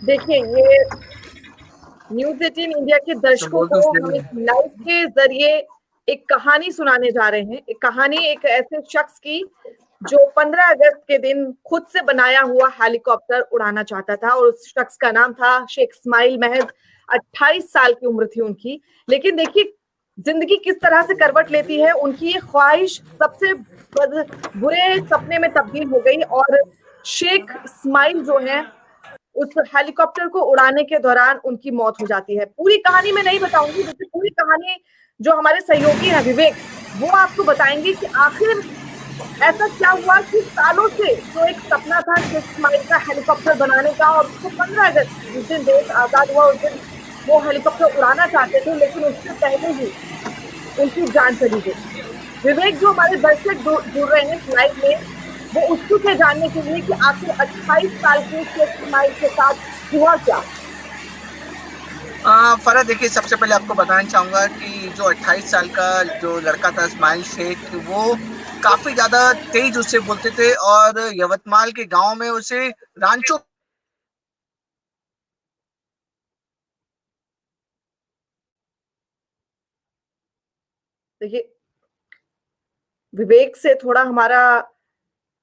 देखिए, ये news 18 India के दर्शकों को हम एक लाइव के जरिए एक कहानी सुनाने जा रहे हैं। एक कहानी एक ऐसे शख्स की जो 15 अगस्त के दिन खुद से बनाया हुआ हेलीकॉप्टर उड़ाना चाहता था, और उस शख्स का नाम था शेख इस्माइल। महज 28 साल की उम्र थी उनकी। लेकिन देखिए, जिंदगी किस तरह से करवट लेती है। उनकी ये ख्वाहिश सबसे बुरे सपने में तब्दील हो गई, और शेख इस्माइल जो है, उस हेलीकॉप्टर को उड़ाने के दौरान उनकी मौत हो जाती है। पूरी कहानी मैं नहीं बताऊंगी, क्योंकि पूरी कहानी जो हमारे सहयोगी हैं विवेक, वो आपको बताएंगे कि आखिर ऐसा क्या हुआ कि सालों से जो एक सपना था शेख इस्माइल का हेलीकॉप्टर बनाने का, और उसको 15 अगस्त जिस दिन देश आजाद हुआ उस दिन वो हेलीकॉप्टर उड़ाना चाहते थे, लेकिन उससे पहले ही उनकी जान चली गई। विवेक, जो हमारे दर्शक जुड़ रहे हैं लाइव में, वो उत्सुक है जानने के लिए कि आखिर 28 साल के शेख इस्माइल के साथ हुआ क्या। फरहत, देखिए, सबसे पहले आपको बताना चाहूंगा कि जो 28 साल का जो लड़का था इस्माइल शेख, वो काफी ज्यादा तेज उससे बोलते थे, और यवतमाल के गांव में उसे रांचो देखिए, विवेक से थोड़ा हमारा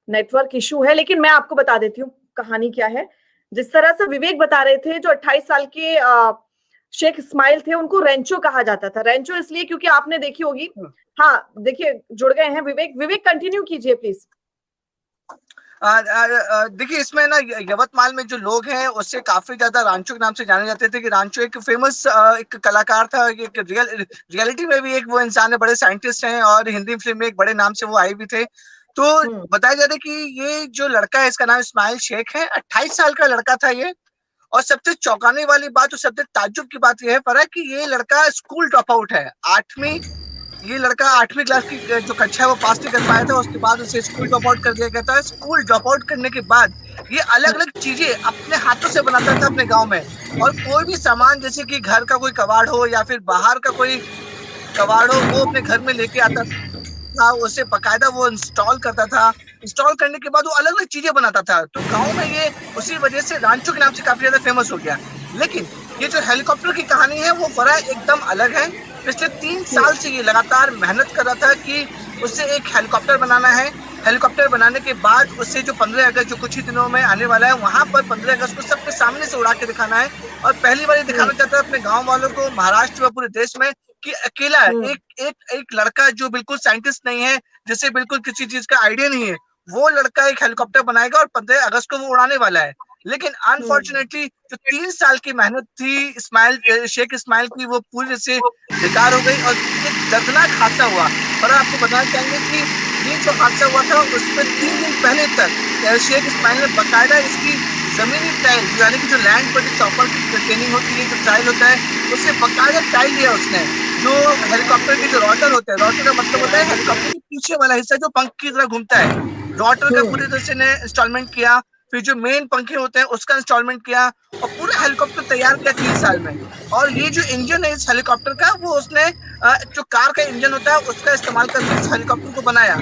नेटवर्क इशू है, लेकिन मैं आपको बता देती हूँ कहानी क्या है। जिस तरह से विवेक बता रहे थे, जो 28 साल के शेख इस्माइल थे, उनको रेंचो कहा जाता था। रेंचो इसलिए क्योंकि आपने देखी होगी। हाँ, देखिए, जुड़ गए हैं विवेक। विवेक, कंटिन्यू कीजिए प्लीज। देखिए, इसमें ना यवतमाल में जो लोग हैं उससे काफी ज्यादा रांचो के नाम से जाने जाते थे, कि रांचो एक फेमस एक कलाकार था, एक रियलिटी में भी एक वो इंसान है, बड़े साइंटिस्ट हैं, और हिंदी फिल्म में एक बड़े नाम से वो आए भी थे। तो बताया जा रहा है कि ये जो लड़का है, इसका नाम इस्माइल शेख है, 28 साल का लड़का था ये। और सबसे चौंकाने वाली बात और सबसे ताज्जुब की बात यह है पर कि ये लड़का स्कूल ड्रॉप आउट है। ये लड़का 8वीं क्लास की जो कक्षा है वो पास नहीं कर पाया था, उसके बाद उसे स्कूल ड्रॉप आउट कर दिया गया था। स्कूल ड्रॉप आउट करने के बाद ये अलग अलग चीजें अपने हाथों से बनाता था अपने गांव में, और कोई भी सामान, जैसे कि घर का कोई कबाड़ हो या फिर बाहर का कोई कबाड़ हो, वो अपने घर में लेके आता था, उसे बकायदा वो इंस्टॉल करता था। इंस्टॉल करने के बाद वो अलग अलग चीजें बनाता था। तो गांव में ये उसी वजह से रांचो के नाम से काफी ज्यादा फेमस हो गया। लेकिन ये जो हेलीकॉप्टर की कहानी है वो बड़ा एकदम अलग है। पिछले 3 साल से ये लगातार मेहनत कर रहा था कि उसे एक हेलीकॉप्टर बनाना है। हेलीकॉप्टर बनाने के बाद उसे जो 15 अगस्त जो कुछ ही दिनों में आने वाला है, वहां पर 15 अगस्त को सबके सामने से उड़ा के दिखाना है, और पहली बार दिखाना चाहता है अपने गांव वालों को, महाराष्ट्र व पूरे देश में, कि अकेला एक लड़का जो बिल्कुल साइंटिस्ट नहीं है, जिसे बिल्कुल किसी चीज का आइडिया नहीं है, वो लड़का एक हेलीकॉप्टर बनाएगा और 15 अगस्त को वो उड़ाने वाला है। लेकिन अनफॉर्चुनेटली जो 3 साल की मेहनत थी शेख इस्माइल की, वो पूरी से बेकार हो गई, और एक दर्दनाक हादसा हुआ। और आपको बताना चाहेंगे कि ये जो हादसा हुआ था उसमें 3 दिन पहले तक शेख इस्माइल ने बकायदा इसकी जमीनी ट्रायल, यानी कि जो लैंड पर जो चॉपर की ट्रेनिंग होती है, जो ट्रायल होता है, उससे बकायदा ट्रायल लिया उसने। जो हेलीकॉप्टर के जो रोटर होते हैं, रोटर का मतलब होता है हेलीकॉप्टर के पीछे वाला हिस्सा जो पंख की तरह घूमता है, रोटर का पूरी तरह से ने इंस्टॉलमेंट किया। फिर जो मेन पंखे होते हैं उसका इंस्टॉलमेंट किया, और पूरा हेलीकॉप्टर तैयार किया 3 साल में। और ये जो इंजन है इस हेलीकॉप्टर का, वो उसने जो कार का इंजन होता है उसका इस्तेमाल करके इस हेलीकॉप्टर को बनाया।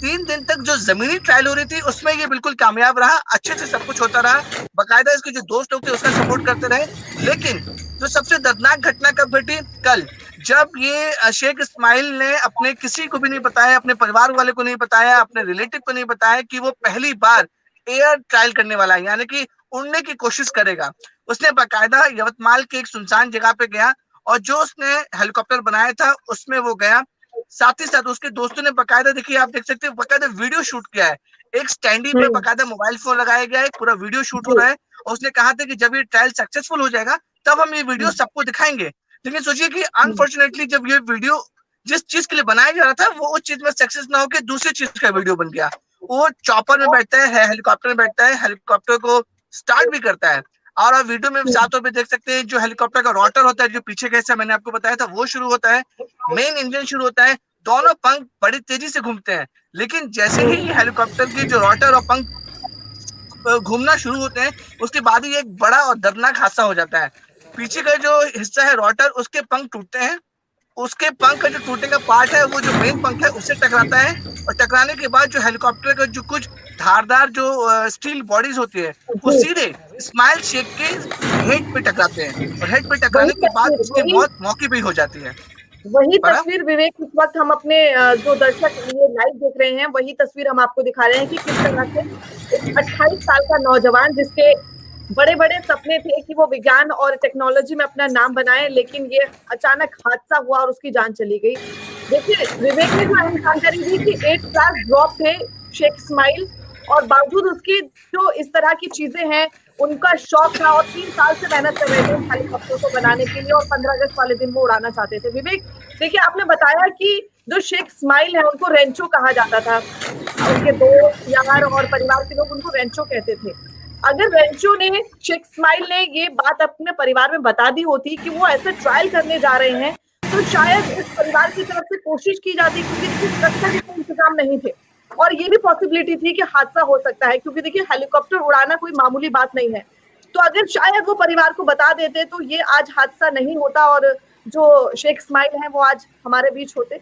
3 दिन तक जो जमीनी ट्रायल हो रही थी उसमें ये बिल्कुल कामयाब रहा, अच्छे से सब कुछ होता रहा, बकायदा इसके जो दोस्त लोग थे उसका सपोर्ट करते रहे। लेकिन जो सबसे दर्दनाक घटना कब घटी, कल, जब ये शेख इस्माइल ने अपने किसी को भी नहीं बताया, अपने परिवार वाले को नहीं बताया, अपने रिलेटिव को नहीं बताया कि वो पहली बार एयर ट्रायल करने वाला है, यानी कि उड़ने की कोशिश करेगा। उसने बकायदा यवतमाल के एक सुनसान जगह पे गया, और जो उसने हेलीकॉप्टर बनाया था उसमें वो गया। साथ ही साथ उसके दोस्तों ने बकायदा, देखिए आप देख सकते हैं, बकायदा वीडियो शूट किया है। एक स्टैंडी पे बकायदा मोबाइल फोन लगाया गया है, पूरा वीडियो शूट हो रहा है, और उसने कहा था कि जब ये ट्रायल सक्सेसफुल हो जाएगा तब हम ये वीडियो सबको दिखाएंगे। लेकिन सोचिए कि अनफॉर्चुनेटली जब ये वीडियो जिस चीज के लिए बनाया जा रहा था वो उस चीज में सक्सेस ना होकर दूसरी चीज का वीडियो बन गया। वो चॉपर में बैठता है, हेलीकॉप्टर में बैठता है, हेलीकॉप्टर को स्टार्ट भी करता है, और आप वीडियो में साफ तौर पे देख सकते हैं जो हेलीकॉप्टर का रोटर होता है, जो पीछे का हिस्सा मैंने आपको बताया था, वो शुरू होता है, मेन इंजन शुरू होता है, दोनों पंख बड़ी तेजी से घूमते हैं। लेकिन जैसे ही हेलीकॉप्टर की जो रोटर और पंख घूमना शुरू होते हैं, उसके बाद ही एक बड़ा और दर्दनाक हादसा हो जाता है। पीछे का जो हिस्सा है रोटर, उसके पंख टूटते हैं, उसके पंख का जो टूटने का पार्ट है वो जो मेन पंख है उससे टकराता है, और टकराने के बाद जो हेलीकॉप्टर का जो कुछ धारदार जो स्टील बॉडीज होती है वो जी, सीधे स्माइल शेख के हेड पे टकराते हैं, और हेड पे वही टकराने के बाद तस्वीर उसकी वही मौत मौके पे ही हो जाती है। वही पढ़ा? तस्वीर विवेक इस वक्त हम अपने जो दर्शक ये लाइव देख रहे हैं, वही तस्वीर हम आपको दिखा रहे हैं कि किस तरह से एक 28 साल का नौजवान, जिसके बड़े बड़े सपने थे कि वो विज्ञान और टेक्नोलॉजी में अपना नाम बनाए, लेकिन ये अचानक हादसा हुआ और उसकी जान चली गई। देखिए विवेक ने जो अहम जानकारी दी कि 8 क्लास ड्रॉप थे शेख इस्माइल, और बावजूद उसकी जो इस तरह की चीजें हैं, उनका शौक था और 3 साल से मेहनत कर रहे थे उस हेलीकॉप्टर को बनाने के लिए, और 15 अगस्त वाले दिन वो उड़ाना चाहते थे। विवेक, देखिए आपने बताया कि जो शेख इस्माइल है उनको रेंचो कहा जाता था, उनके दोस्त यार और परिवार के लोग उनको रेंचो कहते थे। अगर रेंचो ने, शेख इस्माइल ने ये बात अपने परिवार में बता दी होती कि वो ऐसे ट्रायल करने जा रहे हैं, तो शायद इस परिवार की तरफ से कोशिश की जाती, क्योंकि देखिए सुरक्षा के कोई इंतजाम नहीं थे, और ये भी पॉसिबिलिटी थी कि हादसा हो सकता है, क्योंकि देखिए हेलीकॉप्टर उड़ाना कोई मामूली बात नहीं है। तो अगर शायद वो परिवार को बता देते तो ये आज हादसा नहीं होता, और जो शेख इस्माइल हैं वो आज हमारे बीच होते।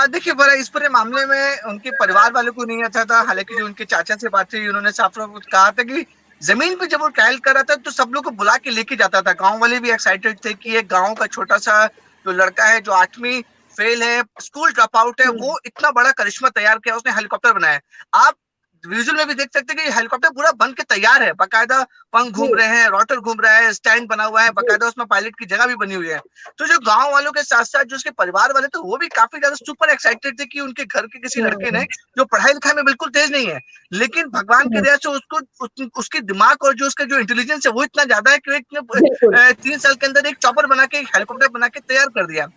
देखिए बड़ा इस पूरे मामले में उनके परिवार वालों को नहीं आता था, हालांकि जो उनके चाचा से बात हुई उन्होंने साफ साफ कहा था कि जमीन पे जब वो ट्रायल कर रहा था तो सब लोग को बुला के लेके जाता था। गांव वाले भी एक्साइटेड थे कि एक गांव का छोटा सा जो लड़का है जो 8वीं फेल है, स्कूल ड्रॉप आउट है, वो इतना बड़ा करिश्मा तैयार किया, उसने हेलीकॉप्टर बनाया है। आप विजुअल में भी देख सकते हैं कि हेलीकॉप्टर पूरा बन के तैयार है, बाकायदा पंख जी घूम रहे हैं, रोटर घूम रहा है, स्टैंड बना हुआ है, जी बाकायदा उसमें पायलट की जगह भी बनी हुई है। तो जो गांव वालों के साथ साथ जो उसके परिवार वाले थे वो भी काफी ज्यादा सुपर एक्साइटेड थे कि उनके घर के किसी लड़के ने, जो पढ़ाई लिखाई में बिल्कुल तेज नहीं है, लेकिन भगवान की दया से उसकी दिमाग और जो उसका जो इंटेलिजेंस है वो इतना ज्यादा है कि बिल्कुल 3 साल के अंदर एक चॉपर बना के, हेलीकॉप्टर बना के तैयार कर दिया।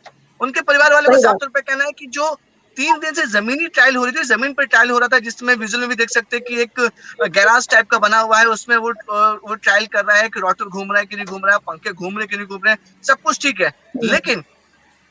उनके परिवार वालों का सही साफ बात। तौर पर कहना है कि जो 3 दिन से जमीनी ट्रायल हो रही थी, जमीन पर ट्रायल हो रहा था, जिसमें विजुअल में भी देख सकते हैं कि एक गैराज टाइप का बना हुआ है, उसमें वो ट्रायल कर रहा है कि रोटर घूम रहा है कि नहीं घूम रहा है, पंखे घूम रहे कि नहीं घूम रहे हैं, सब कुछ ठीक है। लेकिन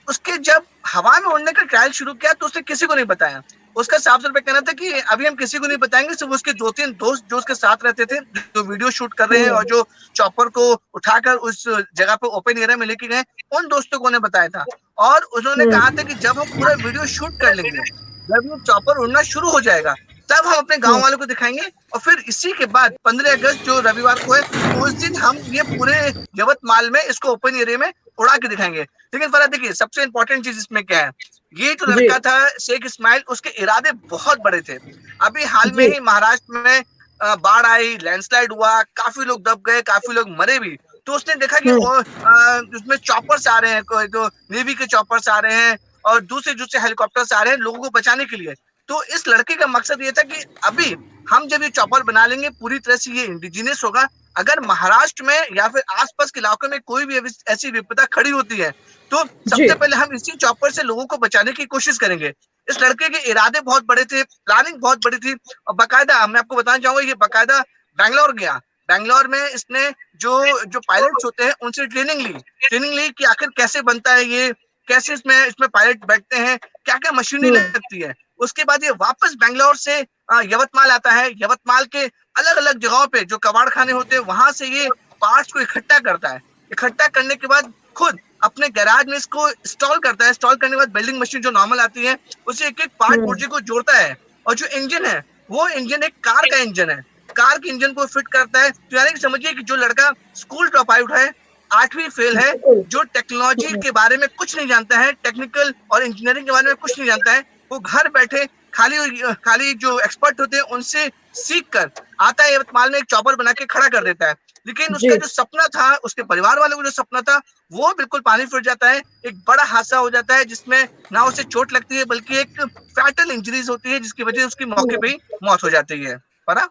उसके जब हवा में उड़ने का ट्रायल शुरू किया तो उसने किसी को नहीं बताया। उसका साफ तौर पे कहना था कि अभी हम किसी को नहीं बताएंगे, सिर्फ उसके 2-3 दोस्त जो उसके साथ रहते थे, जो वीडियो शूट कर रहे हैं और जो चॉपर को उठाकर उस जगह पे ओपन एरिया में लेके गए, उन दोस्तों को उन्हें बताया था। और उन्होंने कहा था कि जब हम पूरा वीडियो शूट कर लेंगे, जब ये चॉपर उड़ना शुरू हो जाएगा, तब हम अपने गांव वालों को दिखाएंगे, और फिर इसी के बाद 15 अगस्त जो रविवार को है, उस दिन हम ये पूरे यवतमाल में इसको ओपन एरिया में उड़ा के दिखाएंगे। लेकिन फरहाद देखिए सबसे इंपॉर्टेंट चीज इसमें क्या है, ये जो जी लड़का था शेख इस्माइल, उसके इरादे बहुत बड़े थे। अभी हाल में जी ही महाराष्ट्र में बाढ़ आई, लैंडस्लाइड हुआ, काफी लोग दब गए, काफी लोग मरे भी। तो उसने देखा कि उसमें चॉपर्स आ रहे हैं, जो नेवी के चॉपर्स आ रहे हैं और दूसरे दूसरे हेलीकॉप्टर्स आ रहे हैं लोगों को बचाने के लिए। तो इस लड़के का मकसद ये था कि अभी हम जब ये चॉपर बना लेंगे, पूरी तरह से ये इंडिजिनियस होगा, अगर महाराष्ट्र में या फिर आसपास के इलाकों में कोई भी ऐसी विपदा खड़ी होती है तो जी सबसे पहले हम इसी चॉपर से लोगों को बचाने की कोशिश करेंगे। इस लड़के के इरादे बहुत बड़े थे, प्लानिंग बहुत बड़ी थी, और बाकायदा मैं आपको बताना चाहूंगा ये बाकायदा बैंगलोर गया। बैंगलोर में इसने जो जो पायलट्स होते हैं उनसे ट्रेनिंग ली कि आखिर कैसे बनता है ये, कैसे इसमें पायलट बैठते हैं, क्या क्या मशीनें लगती है। उसके बाद ये वापस बैंगलोर से यवतमाल आता है। यवतमाल के अलग अलग जगहों पे जो कबाड़ खाने होते हैं वहां से ये पार्ट्स को इकट्ठा करता है। इकट्ठा करने के बाद खुद अपने गैराज में इसको इंस्टॉल करता है। इंस्टॉल करने के बाद वेल्डिंग मशीन जो नॉर्मल आती है उसे एक एक पार्ट पुर्जे को जोड़ता है, और जो इंजन है वो इंजन एक कार का इंजन है, कार के इंजन को फिट करता है। तो यानी कि समझिए कि जो लड़का स्कूल ड्रॉप आउट है, 8वीं फेल है, जो टेक्नोलॉजी के बारे में कुछ नहीं जानता है, टेक्निकल और इंजीनियरिंग के बारे में कुछ नहीं जानता है, वो घर बैठे खाली जो एक्सपर्ट होते हैं उनसे सीख कर आता है, यवतमाल में एक चॉपर बना के खड़ा कर देता है। लेकिन उसका जो सपना था, उसके परिवार वालों को जो सपना था, वो बिल्कुल पानी फिर जाता है। एक बड़ा हादसा हो जाता है जिसमें ना उसे चोट लगती है बल्कि एक फैटल इंजरीज होती है, जिसकी वजह से उसकी मौके पे ही मौत हो जाती है। पता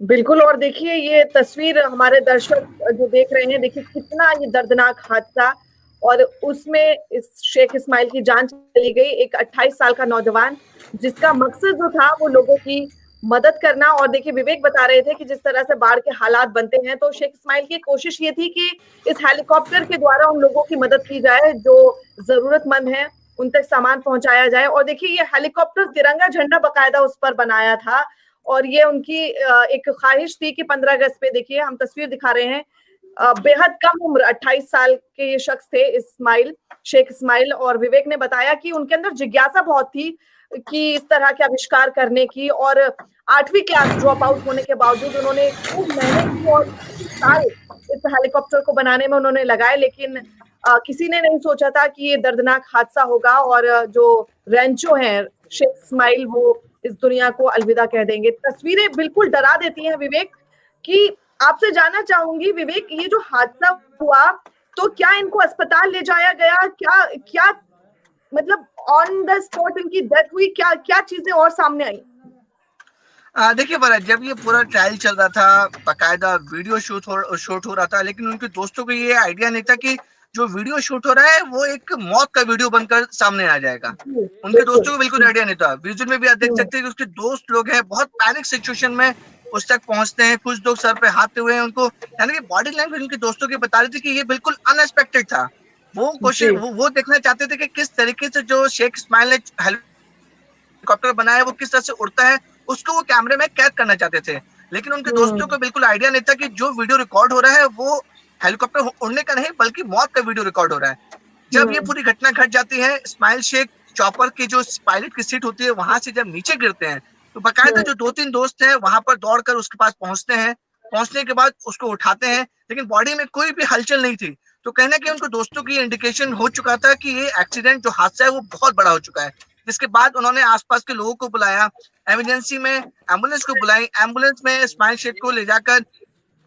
बिल्कुल। और देखिए ये तस्वीर हमारे दर्शक जो देख रहे हैं, देखिए कितना ये दर्दनाक हादसा, और उसमें इस शेख इस्माइल की जान चली गई, एक 28 साल का नौजवान जिसका मकसद जो था वो लोगों की मदद करना। और देखिए विवेक बता रहे थे कि जिस तरह से बाढ़ के हालात बनते हैं, तो शेख इस्माइल की कोशिश ये थी कि इस हेलीकॉप्टर के द्वारा उन लोगों की मदद की जाए जो जरूरतमंद हैं, उन तक सामान पहुंचाया जाए। और देखिए ये हेलीकॉप्टर तिरंगा झंडा बकायदा उस पर बनाया था, और ये उनकी एक ख्वाहिश थी कि 15 अगस्त पे, देखिए हम तस्वीर दिखा रहे हैं, बेहद कम उम्र 28 साल के ये शख्स थे, इस्माइल, शेख इस्माइल, और विवेक ने बताया कि उनके अंदर जिज्ञासा बहुत थी कि इस तरह के आविष्कार करने की, और 8वीं क्लास ड्रॉप आउट होने के बावजूद उन्होंने खूब मेहनत की और साल इस हेलीकॉप्टर को बनाने में उन्होंने लगाए, लेकिन किसी ने नहीं सोचा था कि ये दर्दनाक हादसा होगा और जो रेंचो हैं शेख इस्माइल वो इस दुनिया को अलविदा कह देंगे। तस्वीरें बिल्कुल डरा देती हैं विवेक। कि आपसे जानना चाहूंगी विवेक, ये जो हादसा हुआ तो क्या इनको अस्पताल ले जाया गया, क्या क्या मतलब ऑन द स्पॉट इनकी डेथ हुई, क्या क्या चीजें और सामने आई? देखिए भरत, जब ये पूरा ट्रायल चल रहा था, बाकायदा वीडियो शूट हो रहा था, लेकिन उनके दोस्तों को ये आइडिया नहीं था कि जो वीडियो शूट हो रहा है वो एक मौत का वीडियो बनकर सामने आ जाएगा। उनके दोस्तों को बिल्कुल आइडिया नहीं था। विजुअल में भी आप देख सकते हैं कि उसके दोस्त लोग हैं बहुत पैनिक सिचुएशन में उस तक पहुंचते हैं, कुछ लोग सर पे हाथ हुए हैं उनको, यानी कि बॉडी लैंग्वेज उनके दोस्तों की बता रही थी कि ये बिल्कुल अनएक्सपेक्टेड था। वो कोशिश वो देखना चाहते थे कि किस तरीके से जो शेख इस्माइल ने हेलीकॉप्टर बनाया है वो किस तरह से उड़ता है, उसको वो कैमरे में कैद करना चाहते थे। लेकिन उनके दोस्तों को बिल्कुल आइडिया नहीं था कि जो वीडियो रिकॉर्ड हो रहा है वो हेलीकॉप्टर उड़ने का नहीं बल्कि मौत का वीडियो रिकॉर्ड हो रहा है। जब ये पूरी घटना घट जाती है, इस्माइल शेख चॉपर की जो पायलट की सीट होती है वहां से जब नीचे गिरते हैं तो बाकायदा जो 2-3 दोस्त हैं वहां पर दौड़कर उसके पास पहुंचते हैं। पहुंचने के बाद उसको उठाते हैं, लेकिन बॉडी में कोई भी हलचल नहीं थी। तो कहीं ना कहीं उनको दोस्तों की इंडिकेशन हो चुका था कि ये एक्सीडेंट जो हादसा है वो बहुत बड़ा हो चुका है। जिसके बाद उन्होंने आसपास के लोगों को बुलाया, एमरजेंसी में एम्बुलेंस को बुलाई, एम्बुलेंस में इस्माइल शेख को ले जाकर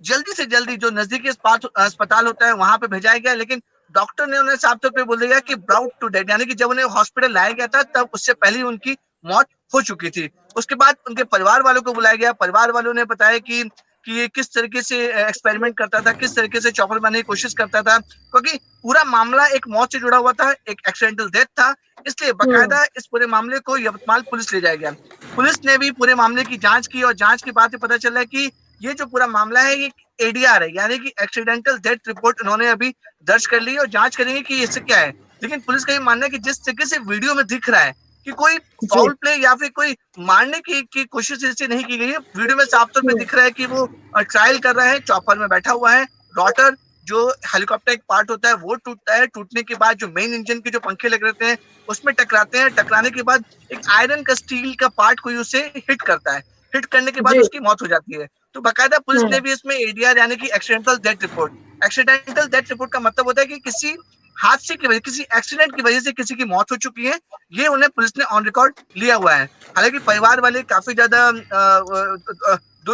जल्दी से जल्दी जो नजदीकी अस्पताल होता है वहां पे भेजाया गया। लेकिन डॉक्टर ने उन्हें साफ तौर पे बोल दिया कि ब्राउट टू डेड, यानी कि जब उन्हें हॉस्पिटल लाया गया था तब उससे पहले उनकी मौत हो चुकी थी। उसके बाद उनके परिवार वालों को बुलाया गया। परिवार वालों ने बताया कि ये किस तरीके से एक्सपेरिमेंट करता था, किस तरीके से चॉपर बनाने की कोशिश करता था, क्योंकि पूरा मामला एक मौत से जुड़ा हुआ था, एक एक्सीडेंटल डेथ था। इसलिए बाकायदा इस पूरे मामले को यवतमाल पुलिस ले जाया गया। पुलिस ने भी पूरे मामले की जांच की और जांच के बाद पता चला कि ये जो पूरा मामला है ये एडीआर है, यानी कि एक्सीडेंटल डेथ रिपोर्ट उन्होंने अभी दर्ज कर ली और जांच करेंगे कि इससे क्या है। लेकिन पुलिस का ये मानना है कि जिस तरीके से वीडियो में दिख रहा है कि कोई फाउल प्ले या फिर कोई मारने की कोशिश इससे नहीं की गई है। वीडियो में साफ तौर पे दिख रहा है कि वो ट्रायल कर रहा है, चॉपर में बैठा हुआ है, रोटर जो हेलीकॉप्टर एक पार्ट होता है वो टूटता है, टूटने के बाद जो मेन इंजन के जो पंखे लग रहते हैं उसमें टकराते हैं, टकराने के बाद एक आयरन का स्टील का पार्ट कोई उसे हिट करता है, हिट करने के बाद उसकी मौत हो जाती है। तो बाकायदा पुलिस ने भी इसमें एडीआर यानी कि accidental death report, accidental death report का मतलब होता है कि किसी हादसे की वजह, किसी एक्सीडेंट की वजह से किसी की मौत हो चुकी है, ये उन्हें पुलिस ने ऑन रिकॉर्ड लिया हुआ है। हालांकि परिवार वाले काफी ज्यादा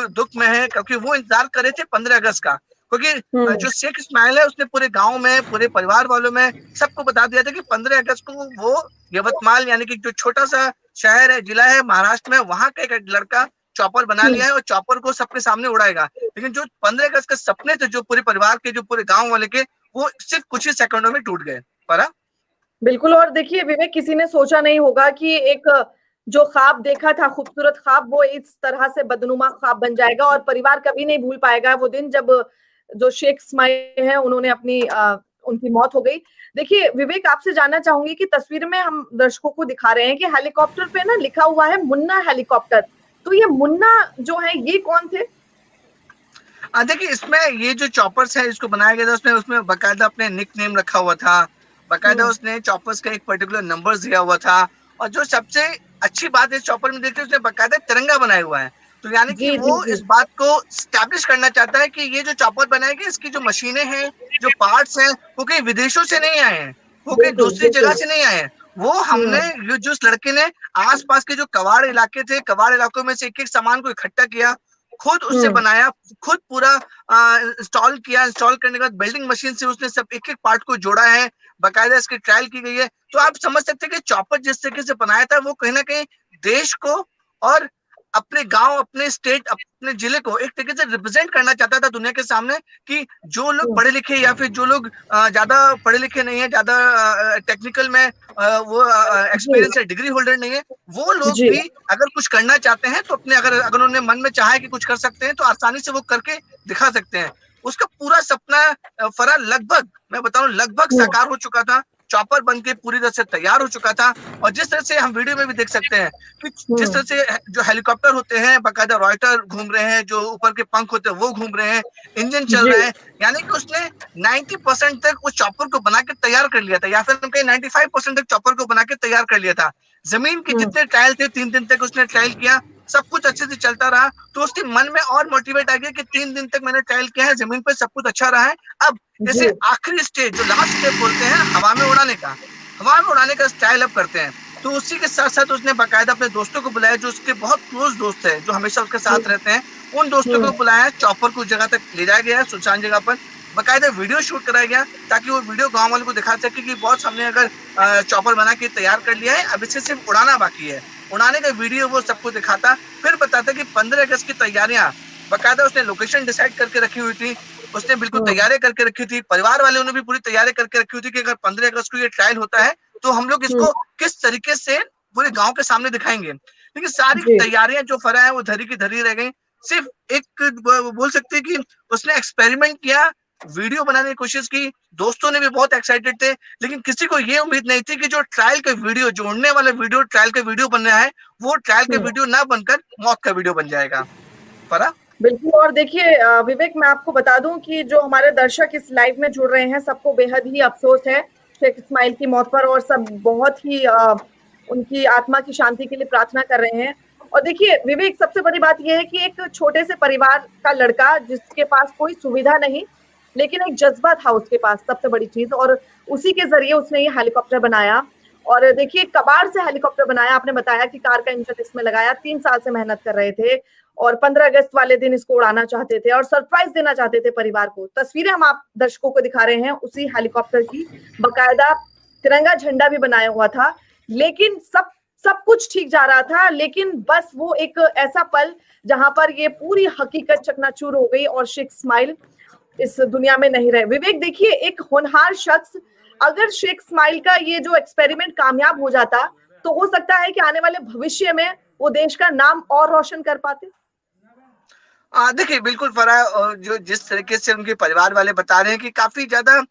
दुख में है क्योंकि वो इंतजार कर रहे थे 15 अगस्त का, क्योंकि जो शेख इस्माइल है उसने पूरे गांव में, पूरे परिवार वालों में सबको बता दिया था कि 15 अगस्त को वो यवतमाल यानी कि जो छोटा सा शहर है, जिला है महाराष्ट्र में, वहां का एक लड़का चॉपर बना लिया है और चॉपर को सबके सामने उड़ाएगा। लेकिन जो 15 अगस्त के सपने थे जो पूरे परिवार के, जो पूरे गांव वाले के, वो सिर्फ कुछ ही सेकंडों में टूट गए। परा बिल्कुल। और देखिए विवेक, किसी ने सोचा नहीं होगा कि एक जो ख्वाब देखा था, खूबसूरत ख्वाब, वो इस तरह से बदनुमा ख्वाब बन जाएगा। और परिवार कभी नहीं भूल पाएगा वो दिन जब जो शेख इस्माइल है उन्होंने अपनी उनकी मौत हो गई। देखिए विवेक, आपसे जानना चाहूंगी कि तस्वीर में हम दर्शकों को दिखा रहे हैं कि हेलीकॉप्टर पे ना लिखा हुआ है मुन्ना हेलीकॉप्टर। तो ये मुन्ना जो है ये कौन थे? देखिए इसमें ये जो चॉपर्स है इसको बनाया गया था उसमें बाकायदा अपने निक नेम रखा हुआ था, बाकायदा उसने चॉपर्स का एक पर्टिकुलर नंबर दिया हुआ था। और जो सबसे अच्छी बात इस चॉपर में देखते हैं उसने बाकायदा तिरंगा बनाया हुआ है। तो यानी कि वो इस बात को स्टैब्लिश करना चाहता है कि ये जो चॉपर बनाएगी इसकी जो मशीनें हैं, जो पार्ट्स हैं, वो कहीं विदेशों से नहीं आए हैं, वो कहीं दूसरी जगह से नहीं आए हैं। वो हमने जो उस लड़के ने आसपास के जो कवाड़ इलाके थे, कवाड़ इलाकों में से एक एक सामान को इकट्ठा किया, खुद उससे बनाया, खुद पूरा इंस्टॉल किया। इंस्टॉल करने के बाद बिल्डिंग मशीन से उसने सब एक एक पार्ट को जोड़ा है, बाकायदा इसकी ट्रायल की गई है। तो आप समझ सकते हैं कि चॉपर जिस तरीके से बनाया था वो कहीं ना कहीं देश को और अपने गांव, अपने स्टेट, अपने जिले को एक तरीके से रिप्रेजेंट करना चाहता था दुनिया के सामने कि जो लोग पढ़े लिखे या फिर जो लोग ज्यादा पढ़े लिखे नहीं है, ज्यादा टेक्निकल में वो एक्सपीरियंस है, डिग्री होल्डर नहीं है, वो लोग भी अगर कुछ करना चाहते हैं तो अपने अगर उन्हें मन में चाहे कि कुछ कर सकते हैं तो आसानी से वो करके दिखा सकते हैं। उसका पूरा सपना फरा लगभग, मैं बता रहा हूँ, लगभग साकार हो चुका था। चॉपर बन के पूरी तरह से तैयार हो चुका था। और जिस तरह से हम वीडियो में भी देख सकते हैं कि जिस तरह से जो हेलीकॉप्टर होते हैं बाकायदा रॉयटर घूम रहे हैं, जो ऊपर के पंख होते हैं वो घूम रहे हैं, इंजन चल रहा है, यानी कि उसने 90% तक उस चॉपर को बना के तैयार कर लिया था, या फिर हम कहें 95% तक चॉपर को बना के तैयार कर लिया था। जमीन के जितने ट्रायल थे 3 दिन तक उसने ट्रायल किया, सब कुछ अच्छे से चलता रहा, तो उसके मन में और मोटिवेट आ गया कि 3 दिन तक मैंने ट्रायल किया है, जमीन पर सब कुछ अच्छा रहा है, अब इसे आखिरी स्टेज जो लास्ट स्टेप बोलते हैं हवा में उड़ाने का, हवा में उड़ाने का ट्रायल अब करते हैं। तो उसी के साथ साथ उसने बाकायदा अपने दोस्तों को बुलाया, जो उसके बहुत क्लोज दोस्त है, जो हमेशा उसके साथ रहते हैं, उन दोस्तों को बुलाया, चॉपर को जगह तक ले जाया गया, सुनसान जगह पर बाकायदा वीडियो शूट कराया गया, ताकि वो वीडियो गांव वालों को दिखा सके कि बहुत हमने अगर चॉपर बना के तैयार कर लिया है, अब इसे सिर्फ उड़ाना बाकी है। उड़ाने का वीडियो वो सबको दिखाता, फिर बताता कि 15 अगस्त की तैयारियां बाकायदा उसने लोकेशन डिसाइड करके रखी हुई थी, उसने बिल्कुल तैयारी करके रखी थी, परिवार वाले उन्होंने भी पूरी तैयारी करके रखी हुई थी कि अगर 15 अगस्त को ये ट्रायल होता है तो हम लोग इसको किस तरीके से पूरे गांव के सामने दिखाएंगे। लेकिन सारी तैयारियां जो फरा है वो धरी की धरी रह गई। सिर्फ एक बोल सकते हैं कि उसने एक्सपेरिमेंट किया, वीडियो बनाने की कोशिश की, दोस्तों ने भी बहुत एक्साइटेड थे, लेकिन किसी को ये उम्मीद नहीं थी कि जो ट्रायल का वीडियो, जो उड़ने वाला वीडियो ट्रायल का वीडियो बन रहा है, वो ट्रायल का वीडियो ना बनकर मौत का वीडियो बन जाएगा। फरा बिल्कुल। और देखिए विवेक, मैं आपको बता दूं कि जो हमारे दर्शक इस लाइव में जुड़ रहे हैं, सबको बेहद ही अफसोस है शेख इस्माइल की मौत पर, और सब बहुत ही उनकी आत्मा की शांति के लिए प्रार्थना कर रहे हैं। और देखिए विवेक, सबसे बड़ी बात यह है कि एक छोटे से परिवार का लड़का जिसके पास कोई सुविधा नहीं, लेकिन एक जज्बा था उसके पास, सबसे बड़ी चीज, और उसी के जरिए उसने ये हेलीकॉप्टर बनाया। और देखिए कबाड़ से हेलीकॉप्टर बनाया, आपने बताया कि कार का इंजन इसमें लगाया, 3 साल से मेहनत कर रहे थे, और 15 अगस्त वाले दिन इसको उड़ाना चाहते थे और सरप्राइज देना चाहते थे परिवार को। तस्वीरें हम आप दर्शकों को दिखा रहे हैं उसी हेलीकॉप्टर की, बकायदा तिरंगा झंडा भी बनाया हुआ था, लेकिन सब कुछ ठीक जा रहा था, लेकिन बस वो एक ऐसा पल जहां पर ये पूरी हकीकत चकनाचूर हो गई और शेख इस्माइल इस दुनिया में नहीं रहे। विवेक देखिए, एक होनहार शख्स, अगर शेख इस्माइल का ये जो एक्सपेरिमेंट कामयाब हो जाता तो हो सकता है कि आने वाले भविष्य में वो देश का नाम और रोशन कर पाते। देखिए बिल्कुल फरा, जो जिस तरीके से उनके परिवार वाले बता रहे हैं कि काफी ज्यादा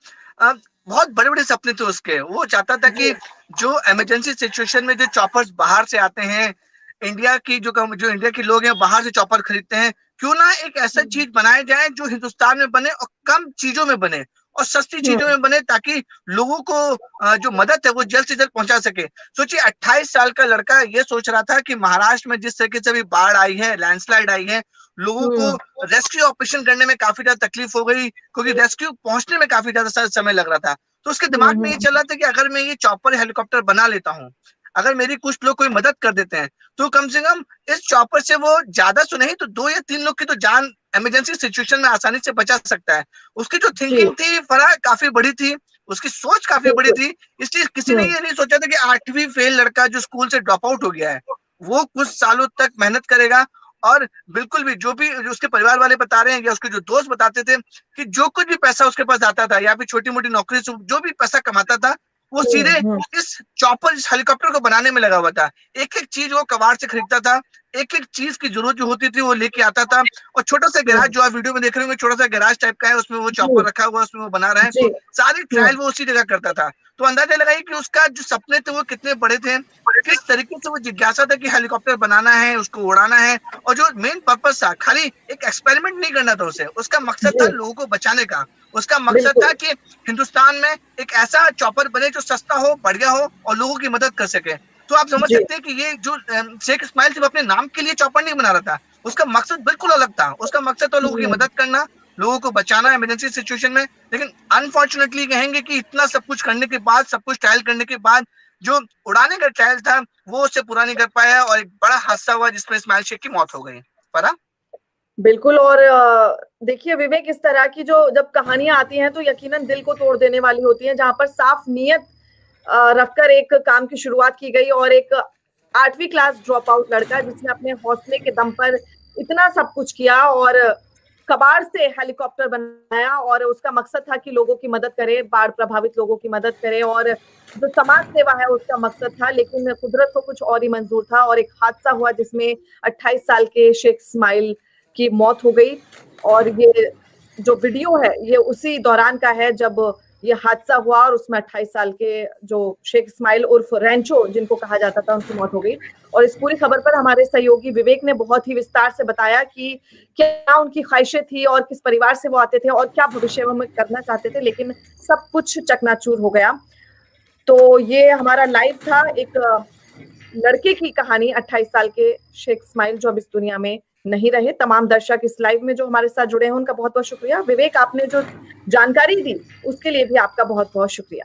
बहुत बड़े बड़े सपने थे उसके, वो चाहता था कि जो इमरजेंसी सिचुएशन में जो चॉपर्स बाहर से आते हैं, इंडिया की जो इंडिया के लोग हैं बाहर से चॉपर खरीदते हैं, क्यों ना एक ऐसा चीज बनाया जाए जो हिंदुस्तान में बने और कम चीजों में बने और सस्ती चीजों में बने, ताकि लोगों को जो मदद है वो जल्द से जल्द पहुंचा सके। सोचिए 28 साल का लड़का ये सोच रहा था कि महाराष्ट्र में जिस तरीके से अभी बाढ़ आई है, लैंडस्लाइड आई है, लोगों को रेस्क्यू ऑपरेशन करने में काफी ज्यादा तकलीफ हो गई, क्योंकि रेस्क्यू पहुंचने में काफी ज्यादा समय लग रहा था। तो उसके दिमाग में ये चल रहा था कि अगर मैं ये चॉपर हेलीकॉप्टर बना लेता हूँ, अगर मेरी कुछ लोग कोई मदद कर देते हैं, तो कम से कम इस चॉपर से वो ज्यादा तो नहीं तो 2 या 3 लोग की तो जान इमरजेंसी सिचुएशन में आसानी से बचा सकता है। उसकी जो थिंकिंग थी फरा काफी बड़ी थी, उसकी सोच काफी बड़ी थी, इसलिए किसी ने ये नहीं सोचा था कि 8वीं फेल लड़का जो स्कूल से ड्रॉप आउट हो गया है वो कुछ सालों तक मेहनत करेगा। और बिल्कुल भी जो भी उसके परिवार वाले बता रहे हैं या उसके जो दोस्त बताते थे कि जो कुछ भी पैसा उसके पास आता था या फिर छोटी मोटी नौकरी से जो भी पैसा कमाता था, वो सीधे इस चॉपर, इस हेलीकॉप्टर को बनाने में लगा हुआ था। एक एक चीज वो कबाड़ से खरीदता था, एक एक चीज की जरूरत जो होती थी वो लेके आता था। और छोटा सा गैराज जो आप वीडियो में देख रहे होंगे, छोटा सा गैराज टाइप का है, उसमें वो चॉपर रखा हुआ है, उसमें वो बना रहा है, सारी ट्रायल वो उसी जगह करता था। तो अंदाजा लगाइए कि उसका जो सपने थे वो कितने बड़े थे, किस तरीके से वो जिज्ञासा था कि हेलीकॉप्टर बनाना है, उसको उड़ाना है। और जो मेन पर्पस था, खाली एक एक्सपेरिमेंट नहीं करना था उसे, उसका मकसद था लोगों को बचाने का। उसका मकसद था कि हिंदुस्तान में एक ऐसा चॉपर बने जो सस्ता हो, बढ़िया हो और लोगों की मदद कर सके। तो आप समझ सकते हैं कि ये जो शेख इस्माइल सिर्फ अपने नाम के लिए चॉपर नहीं बना रहा था, उसका मकसद बिल्कुल अलग था। उसका मकसद था लोगों की मदद करना, लोगों को बचाना इमरजेंसी सिचुएशन में। लेकिन अनफॉर्चुनेटली कहेंगे कि इतना सब कुछ करने के बाद, सब कुछ ट्रायल करने के बाद, जो उड़ाने का ट्रायल था वो उससे पूरा नहीं कर पाया और एक बड़ा हादसा हुआ जिसमें इस्माइल शेख की मौत हो गई। परा बिल्कुल। और देखिए विवेक, इस तरह की जो जब कहानियां आती हैं तो यकीनन दिल को तोड़ देने वाली होती हैं, जहां पर साफ नियत रखकर एक काम की शुरुआत की गई और एक 8वीं क्लास ड्रॉप आउट लड़का जिसने अपने हौसले के दम पर इतना सब कुछ किया और कबाड़ से हेलीकॉप्टर बनाया, और उसका मकसद था कि लोगों की मदद करे, बाढ़ प्रभावित लोगों की मदद करे, और जो समाज सेवा है उसका मकसद था। लेकिन कुदरत को कुछ और ही मंजूर था और एक हादसा हुआ जिसमें 28 साल के शेख इस्माइल की मौत हो गई। और ये जो वीडियो है ये उसी दौरान का है जब ये हादसा हुआ और उसमें 28 साल के जो शेख इस्माइल उर्फ रैंचो जिनको कहा जाता था, उनकी मौत हो गई। और इस पूरी खबर पर हमारे सहयोगी विवेक ने बहुत ही विस्तार से बताया कि क्या उनकी ख्वाहिशें थी और किस परिवार से वो आते थे और क्या भविष्य में करना चाहते थे, लेकिन सब कुछ चकनाचूर हो गया। तो ये हमारा लाइव था एक लड़के की कहानी, 28 साल के शेख इस्माइल जो अब इस दुनिया में नहीं रहे। तमाम दर्शक इस लाइव में जो हमारे साथ जुड़े हैं उनका बहुत बहुत शुक्रिया। विवेक, आपने जो जानकारी दी उसके लिए भी आपका बहुत बहुत शुक्रिया।